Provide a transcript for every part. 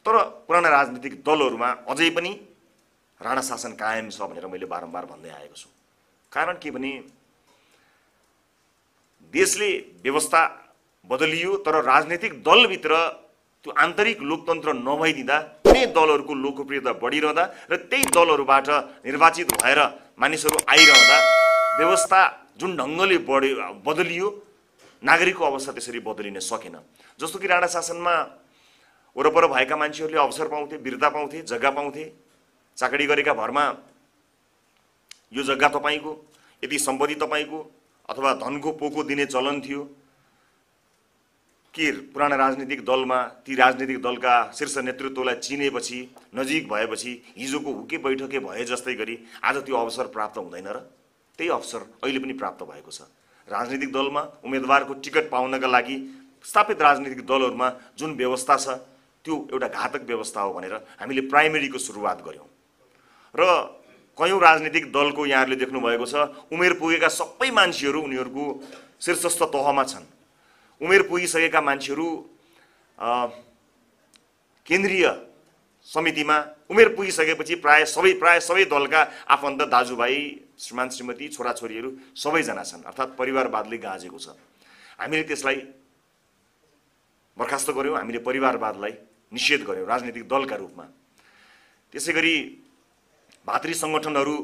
तर पुराना राजनीतिक दलहरूमा अझै पनि राणा शासन कायम छ भनेर मैले बारम्बार भन्दै आएको छु। कारण के भने देशले व्यवस्था बदलियो तर राजनीतिक दलभित्र त्यो आन्तरिक लोकतन्त्र नभइदिँदा कुनै दलहरूको लोकप्रियता बढिरहँदा र त्यही दलहरूबाट निर्वाचित भएर मानिसहरू आइरहँदा व्यवस्था जुन ढङ्गले बदलियो नागरिकको अवस्था त्यसरी बदलिन सकेन। जस्तो कि राणा शासनमा वरपर भएका मान्छेहरूले अवसर पाउँथे, बिर्ता पाउँथे, जग्गा पाउँथे, चाकरी गरेका भरमा यो जग्गा तपाईँको, यदि सम्पत्ति तपाईँको अथवा धनको पोको दिने चलन थियो। के पुराना राजनीतिक दलमा ती राजनीतिक दलका शीर्ष नेतृत्वलाई चिनेपछि, नजिक भएपछि हिजोको हुके बैठके भए जस्तै गरी आज त्यो अवसर प्राप्त हुँदैन र? त्यही अवसर अहिले पनि प्राप्त भएको छ। राजनीतिक दलमा उम्मेदवारको टिकट पाउनका लागि स्थापित राजनीतिक दलहरूमा जुन व्यवस्था छ त्यो एउटा घातक व्यवस्था हो भनेर हामीले प्राइमेरीको सुरुवात गर्यौं र कयौं राजनीतिक दलको यहाँहरूले देख्नु भएको छ उमेर पुगेका सबै मान्छेहरू उनीहरूको शीर्षस्थ तहमा छन्। उमेर पुगिसकेका मान्छेहरू केन्द्रीय समितिमा उमेर पुगिसकेपछि प्राय सबै दलका आफन्त दाजुभाइ, श्रीमान श्रीमती, छोराछोरीहरू सबैजना छन्, अर्थात् परिवारवादले गाँजेको छ। हामीले त्यसलाई बर्खास्त गर्यौं, हामीले परिवारवादलाई निषेध गर्यौं राजनीतिक दलका रूपमा। त्यसैगरी भातृ संगठनहरू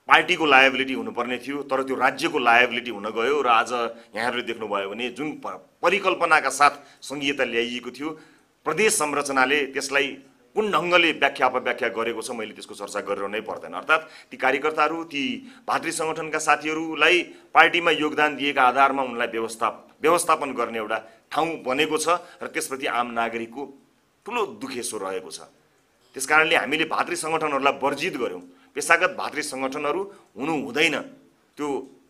पार्टीको लायबिलिटी हुनुपर्ने थियो तर त्यो राज्यको लायबिलिटी हुन गयो र आज यहाँहरूले देख्नुभयो भने जुन परिकल्पनाका साथ संघीयता ल्याइएको थियो प्रदेश संरचनाले त्यसलाई कुन ढङ्गले व्याख्या अपव्याख्या गरेको छ मैले त्यसको चर्चा गरिरहनै पर्दैन। अर्थात् ती कार्यकर्ताहरू, ती भातृ संगठनका साथीहरूलाई पार्टीमा योगदान दिएका आधारमा उनलाई व्यवस्थापन गर्ने एउटा ठाउँ बनेको छ र त्यसप्रति आम नागरिकको ठुलो दुखेसो रहेको छ। त्यसकारणले हामीले भातृ संगठनहरूलाई वर्जित गर्यौं। पेशागत भातृ संगठनहरू हुनु हुँदैन, त्यो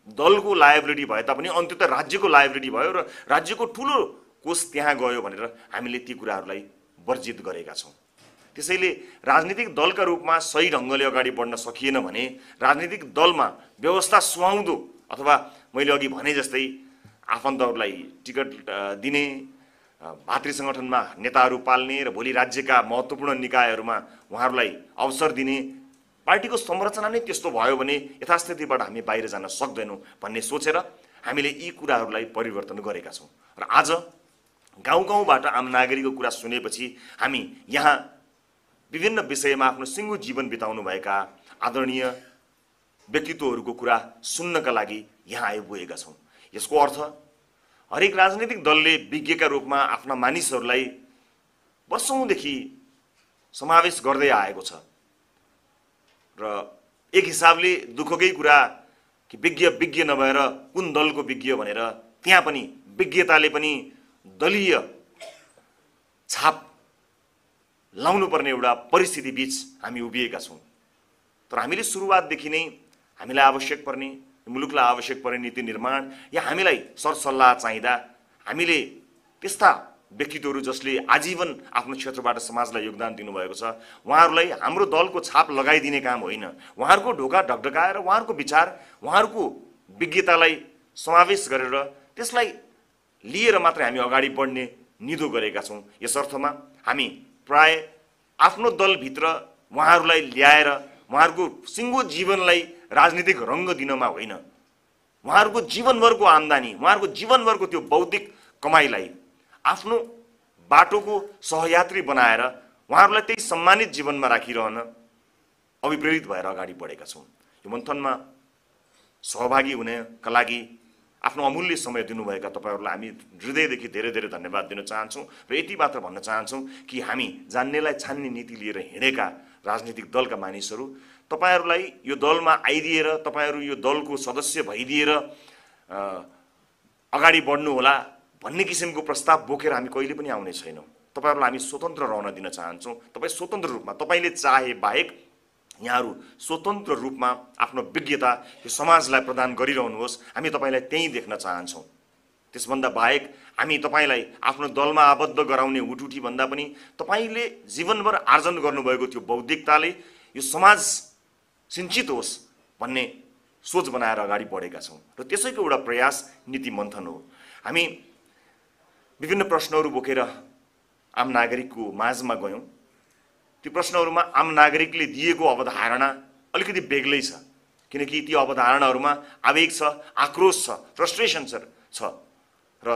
दलको लायबिलिटी भए तापनि अन्त्यतः राज्यको लायबिलिटी भयो र राज्यको ठुलो कोष त्यहाँ गयो भनेर हामीले ती कुराहरूलाई वर्जित गरेका छौं। त्यसैले राजनीतिक दलका रूपमा सही ढङ्गले अगाडि बढ्न सकिएन भने राजनीतिक दलमा व्यवस्था सुहाउँदो अथवा मैले अघि भने जस्तै आफन्तहरूलाई टिकट दिने, भातृ संगठनमा नेताहरू पाल्ने र भोलि राज्यका महत्त्वपूर्ण निकायहरूमा उहाँहरूलाई अवसर दिने पार्टीको संरचना नै त्यस्तो भयो भने यथास्थितिबाट हामी बाहिर जान सक्दैनौँ भन्ने सोचेर हामीले यी कुराहरूलाई परिवर्तन गरेका छौँ। र आज गाउँ-गाउँबाट आम नागरिकको कुरा सुनेपछि हामी यहाँ विभिन्न विषयमा आफ्नो सिङ्गो जीवन बिताउनुभएका आदरणीय व्यक्तित्वहरूको कुरा सुन्नका लागि यहाँ आइपुगेका छौँ। यसको अर्थ हरेक राजनीतिक दलले विज्ञका रूपमा आफ्ना मानिसहरूलाई वर्षौंदेखि समावेश गर्दै आएको छ र एक हिसाबले दुःखकै कुरा कि विज्ञ नभएर कुन दलको विज्ञ भनेर त्यहाँ पनि विज्ञताले पनि दलीय छाप लाउनुपर्ने एउटा परिस्थिति बीच हामी उभिएका छौँ। तर हामीले सुरुवातदेखि नै हामीलाई आवश्यक पर्ने, मुलुकलाई आवश्यक पर्ने नीति निर्माण या हामीलाई सरसल्लाह चाहिँदा हामीले त्यस्ता व्यक्तित्वहरू जसले आजीवन आफ्नो क्षेत्रबाट समाजलाई योगदान दिनुभएको छ उहाँहरूलाई हाम्रो दलको छाप लगाइदिने काम होइन, उहाँहरूको ढोका ढकढकाएर उहाँहरूको विचार, उहाँहरूको विज्ञतालाई समावेश गरेर त्यसलाई लिएर मात्रै हामी अगाडि बढ्ने निधो गरेका छौँ। यस अर्थमा हामी प्राय आफ्नो दलभित्र उहाँहरूलाई ल्याएर उहाँहरूको सिङ्गो जीवनलाई राजनीतिक रङ्ग दिनमा होइन, उहाँहरूको जीवनभरको आम्दानी, उहाँहरूको जीवनभरको त्यो बौद्धिक कमाइलाई आफ्नो बाटोको सहयात्री बनाएर उहाँहरूलाई त्यही सम्मानित जीवनमा राखिरहन अभिप्रेरित भएर अगाडि बढेका छौँ। यो मन्थनमा सहभागी हुनका लागि आफ्नो अमूल्य समय दिनुभएका तपाईहरूलाई हामी हृदयदेखि धेरै धेरै धन्यवाद दिन चाहन्छौँ र यति मात्र भन्न चाहन्छौँ कि हामी जान्नेलाई छान्ने नीति लिएर हिँडेका राजनीतिक दलका मानिसहरू तपाईहरूलाई यो दलमा आइदिएर तपाईहरू यो दलको सदस्य भइदिएर अगाडि बढ्नु होला भन्ने किसिमको प्रस्ताव बोकेर हामी कहिले पनि आउने छैनौँ। तपाईहरूलाई हामी स्वतन्त्र रहन दिन चाहन्छौँ। तपाईँ स्वतन्त्र रूपमा तपाईँले चाहे बाहेक यहाँहरू स्वतन्त्र रूपमा आफ्नो विज्ञता यो समाजलाई प्रदान गरिरहनुहोस्, हामी तपाईँलाई त्यही देख्न चाहन्छौँ। त्यसभन्दा बाहेक हामी तपाईँलाई आफ्नो दलमा आबद्ध गराउने उठुठी भन्दा पनि तपाईँले जीवनभर आर्जन गर्नुभएको त्यो बौद्धिकताले यो समाज सिञ्चित होस् भन्ने सोच बनाएर अगाडि बढेका छौँ र त्यसैको एउटा प्रयास नीति मन्थन हो। हामी विभिन्न प्रश्नहरू बोकेर आम नागरिकको माझमा गयौँ ती प्रश्नहरूमा आम नागरिकले दिएको अवधारणा अलिकति बेग्लै छ, किनकि ती अवधारणाहरूमा आवेग छ, आक्रोश छ, फ्रस्ट्रेसन छ र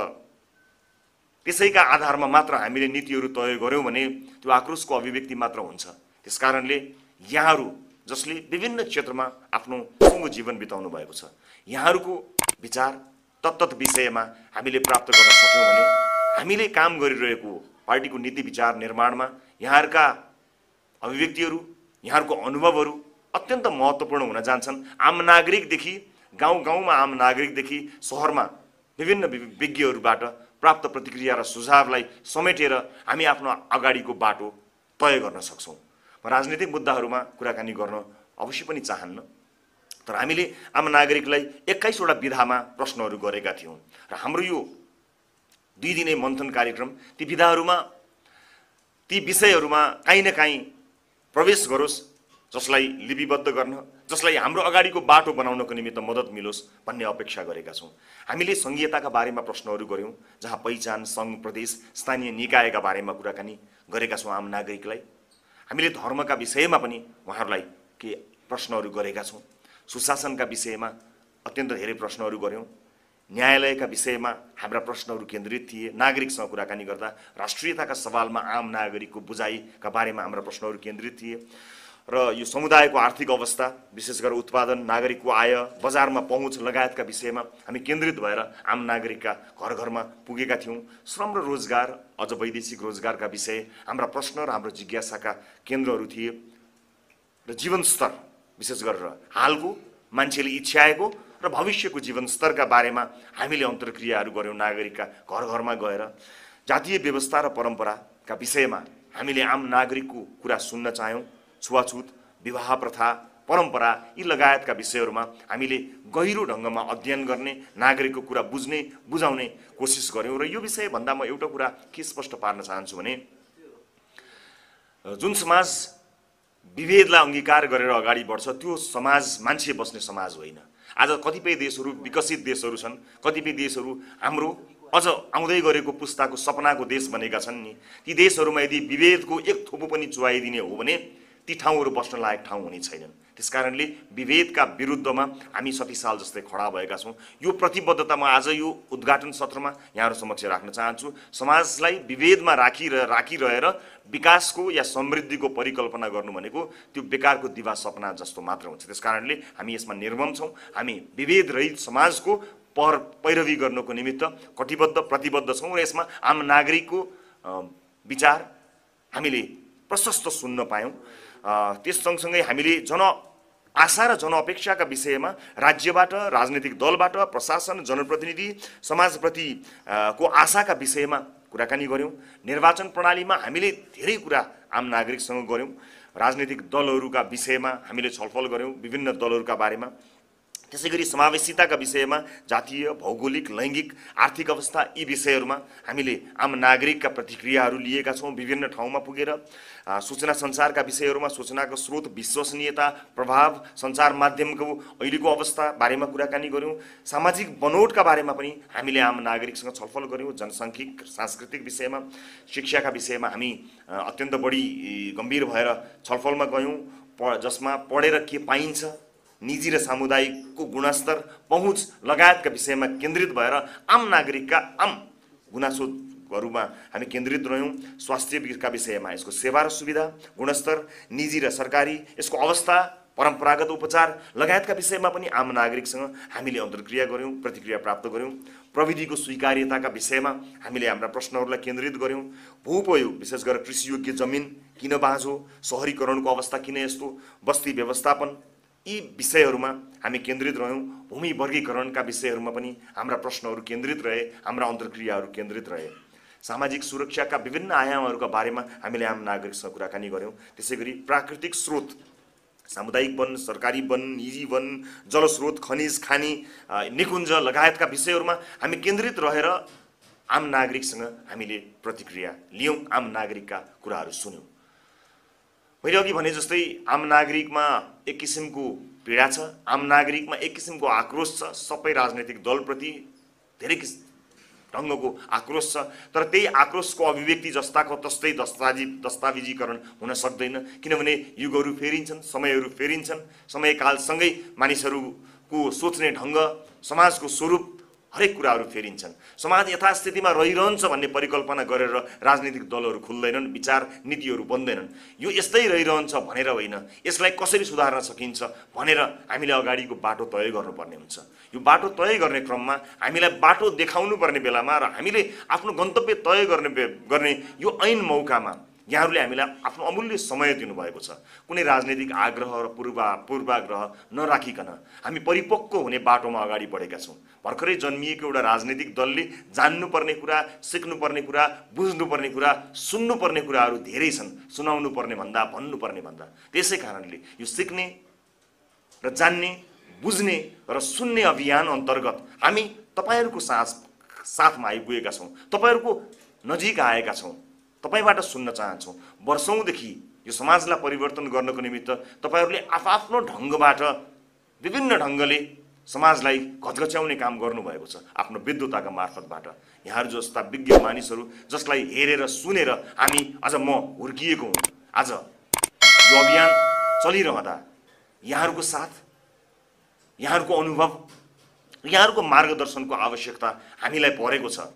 त्यसैका आधारमा मात्र हामीले नीतिहरू तय गर्यौं भने त्यो आक्रोशको अभिव्यक्ति मात्र हुन्छ। त्यसकारणले यहाँहरू जसले विभिन्न क्षेत्रमा आफ्नो सुँगो जीवन बिताउनु भएको छ, यहाँहरूको विचार तत्त विषयमा हामीले प्राप्त गर्न सक्यौं भने हामीले काम गरिरहेको पार्टीको नीति विचार निर्माणमा यहाँहरूका अभिव्यक्तिहरू, यहाँहरूको अनुभवहरू अत्यन्त महत्त्वपूर्ण हुन जान्छन्। आम नागरिकदेखि गाउँ-गाउँमा आम नागरिकदेखि शहरमा विभिन्न विज्ञहरूबाट प्राप्त प्रतिक्रिया र सुझावलाई समेटेर हामी आफ्नो अगाडिको बाटो तय गर्न सक्छौँ। म राजनीतिक मुद्दाहरूमा कुराकानी गर्न अवश्य पनि चाहन्न, तर हामीले आम नागरिकलाई 21 वटा विधामा प्रश्नहरू गरेका थियौँ र हाम्रो यो 2 दिने मन्थन कार्यक्रम ती विधाहरूमा, ती विषयहरूमा काहीँ न काहीँ प्रवेश गरोस्, जसलाई लिपिबद्ध गर्न, जसलाई हाम्रो अगाडिको बाटो बनाउनको निमित्त मद्दत मिलोस् भन्ने अपेक्षा गरेका छौँ। हामीले संघीयताका बारेमा प्रश्नहरू गर्यौँ, जहाँ पहिचान, सङ्घ, प्रदेश, स्थानीय निकायका बारेमा कुराकानी गरेका छौँ आम नागरिकलाई। हामीले धर्मका विषयमा पनि उहाँहरूलाई के प्रश्नहरू गरेका छौँ। सुशासनका विषयमा अत्यन्त धेरै प्रश्नहरू गर्यौँ। न्यायालयका विषयमा हाम्रा प्रश्नहरू केन्द्रित थिए। नागरिकसँग कुराकानी गर्दा राष्ट्रियताका सवालमा आम नागरिकको बुझाइका बारेमा हाम्रा प्रश्नहरू केन्द्रित थिए र यो समुदायको आर्थिक अवस्था, विशेष गरेर उत्पादन, नागरिकको आय, बजारमा पहुँच लगायतका विषयमा हामी केन्द्रित भएर आम नागरिकका घर घरमा पुगेका थियौँ। श्रम र रोजगार, अझ वैदेशिक रोजगारका विषय हाम्रा प्रश्न र हाम्रो जिज्ञासाका केन्द्रहरू थिए र जीवनस्तर, विशेष गरेर हालको मान्छेले इच्छाएको र भविष्यको जीवनस्तरका बारेमा हामीले अन्तर्क्रियाहरू गर्यौँ। नागरिकका घर घरमा गएर जातीय व्यवस्था र परम्पराका विषयमा हामीले आम नागरिकको कुरा सुन्न चाह्यौँ। छुवाछुत, विवाह प्रथा, परम्परा यी लगायतका विषयहरूमा हामीले गहिरो ढङ्गमा अध्ययन गर्ने, नागरिकको कुरा बुझ्ने, बुझाउने कोसिस गर्यौँ। र यो विषय भन्दा म एउटा कुरा के स्पष्ट पार्न चाहन्छु भने जुन समाज विभेदलाई अंगीकार गरेर अगाडि बढ्छ त्यो समाज मान्छे बस्ने समाज होइन। आज कतिपय देशहरू विकसित देशहरू छन्, कतिपय देशहरू हाम्रो अझ आउँदै गरेको पुस्ताको सपनाको देश बनेका छन् नि। ती देशहरूमा यदि विभेदको एक थोपो पनि चुहाइदिने हो भने ती ठाउँहरू बस्न लायक ठाउँ हुने छैनन्। त्यसकारणले विभेदका विरुद्धमा हामी 70 साल जस्तै खडा भएका छौँ। यो प्रतिबद्धता म आज यो उद्घाटन सत्रमा यहाँहरू समक्ष राख्न चाहन्छु। समाजलाई विभेदमा राखिरहेर विकासको या समृद्धिको परिकल्पना गर्नु भनेको त्यो बेकारको दिवा सपना जस्तो मात्र हुन्छ। त्यसकारणले हामी यसमा निर्मम छौँ। हामी विभेद रहित समाजको पैरवी गर्नको निमित्त कटिबद्ध, प्रतिबद्ध छौँ र यसमा आम नागरिकको विचार हामीले प्रशस्त सुन्न पायौँ। त्यस सँगसँगै हामीले आशा र जनअपेक्षाका विषयमा राज्यबाट, राजनीतिक दलबाट, प्रशासन, जनप्रतिनिधि, समाजप्रति को आशाका विषयमा कुराकानी गर्यौँ। निर्वाचन प्रणालीमा हामीले धेरै कुरा आम नागरिकसँग गर्यौँ। राजनीतिक दलहरूका विषयमा हामीले छलफल गर्यौँ, विभिन्न दलहरूका बारेमा। त्यसैगरी समावेशिताका विषयमा जातीय, भौगोलिक, लैङ्गिक, आर्थिक अवस्था यी विषयहरूमा हामीले आम नागरिकका प्रतिक्रियाहरू लिएका छौँ। विभिन्न ठाउँमा पुगेर सूचना सञ्चारका विषयहरूमा सूचनाको स्रोत, विश्वसनीयता, प्रभाव, सञ्चार माध्यमको अहिलेको अवस्था बारेमा कुराकानी गर्यौँ। सामाजिक बनोटका बारेमा पनि हामीले आम नागरिकसँग छलफल गर्यौँ। जनसाङ्ख्यिक, सांस्कृतिक विषयमा, शिक्षाका विषयमा हामी अत्यन्त बढी गम्भीर भएर छलफलमा गयौँ, जसमा पढेर के पाइन्छ, निजी र सामुदायिकको गुणस्तर, पहुँच लगायतका विषयमा केन्द्रित भएर आम नागरिकका आम गुनासोहरूमा हामी केन्द्रित रह्यौँ। स्वास्थ्यका विषयमा यसको सेवा र सुविधा, गुणस्तर, निजी र सरकारी यसको अवस्था, परम्परागत उपचार लगायतका विषयमा पनि आम नागरिकसँग हामीले अन्तर्क्रिया गर्यौँ, प्रतिक्रिया प्राप्त गर्यौँ। प्रविधिको स्वीकार्यताका विषयमा हामीले हाम्रा प्रश्नहरूलाई केन्द्रित गर्यौँ। भूउपयोग, विशेष गरेर कृषियोग्य जमिन किन बाँझो, सहरीकरणको अवस्था किन यस्तो, बस्ती व्यवस्थापन यी विषयहरूमा हामी केन्द्रित रह्यौँ। भूमि वर्गीकरणका विषयहरूमा पनि हाम्रा प्रश्नहरू केन्द्रित रहे, हाम्रा अन्तर्क्रियाहरू केन्द्रित रहे। सामाजिक सुरक्षाका विभिन्न आयामहरूका बारेमा हामीले आम नागरिकसँग कुराकानी गर्यौँ। त्यसैगरी प्राकृतिक स्रोत, सामुदायिक वन, सरकारी वन, निजी वन, जलस्रोत, खनिज, खानी, निकुञ्ज लगायतका विषयहरूमा हामी केन्द्रित रहेर आम नागरिकसँग हामीले प्रतिक्रिया लियौँ, आम नागरिकका कुराहरू सुन्यौँ। मैले अघि भने जस्तै आम नागरिकमा एक किसिमको पीडा छ, आम नागरिकमा एक किसिमको आक्रोश छ। सबै राजनैतिक दलप्रति धेरै ढङ्गको आक्रोश छ। तर त्यही आक्रोशको अभिव्यक्ति जस्ताको तस्तै दस्तावेजीकरण हुन सक्दैन, किनभने युगहरू फेरिन्छन्, समयहरू फेरिन्छन्। समयकालसँगै मानिसहरूको सोच्ने ढङ्ग, समाजको स्वरूप, हरेक कुराहरू फेरिन्छन्। समाज यथास्थितिमा रहिरहन्छ भन्ने परिकल्पना गरेर राजनीतिक दलहरू खुल्दैनन्, विचार नीतिहरू बन्दैनन्। यो यस्तै रहिरहन्छ भनेर होइन, यसलाई कसरी सुधार्न सकिन्छ भनेर हामीले अगाडिको बाटो तय गर्नुपर्ने हुन्छ। यो बाटो तय गर्ने क्रममा हामीलाई बाटो देखाउनु पर्ने बेलामा र हामीले आफ्नो गन्तव्य तय गर्ने यो ऐन मौकामा यहाँहरूले हामीलाई आफ्नो अमूल्य समय दिनुभएको छ। कुनै राजनीतिक आग्रह र पूर्वाग्रह नराखिकन हामी परिपक्व हुने बाटोमा अगाडि बढेका छौँ। भर्खरै जन्मिएको एउटा राजनीतिक दलले जान्नुपर्ने कुरा, सिक्नुपर्ने कुरा, बुझ्नुपर्ने कुरा, सुन्नुपर्ने कुराहरू धेरै छन्, सुनाउनु पर्ने भन्दा, भन्नुपर्ने भन्दा। त्यसै कारणले यो सिक्ने र जान्ने, बुझ्ने र सुन्ने अभियान अन्तर्गत हामी तपाईँहरूको साथमा आइपुगेका छौँ, तपाईँहरूको नजिक आएका छौँ, तपाईबाट सुन्न चाहन्छौँ। वर्षौँदेखि यो समाजलाई परिवर्तन गर्नको निमित्त तपाईँहरूले आफ्नो ढङ्गबाट विभिन्न ढङ्गले समाजलाई घचघच्याउने काम गर्नुभएको छ, आफ्नो विद्वताका मार्फतबाट। यहाँहरू जस्ता विज्ञ मानिसहरू जसलाई हेरेर सुनेर हामी आज म हुर्किएको हुँ। आज यो अभियान चलिरहँदा यहाँहरूको साथ, यहाँहरूको अनुभव, यहाँहरूको मार्गदर्शनको आवश्यकता हामीलाई परेको छ।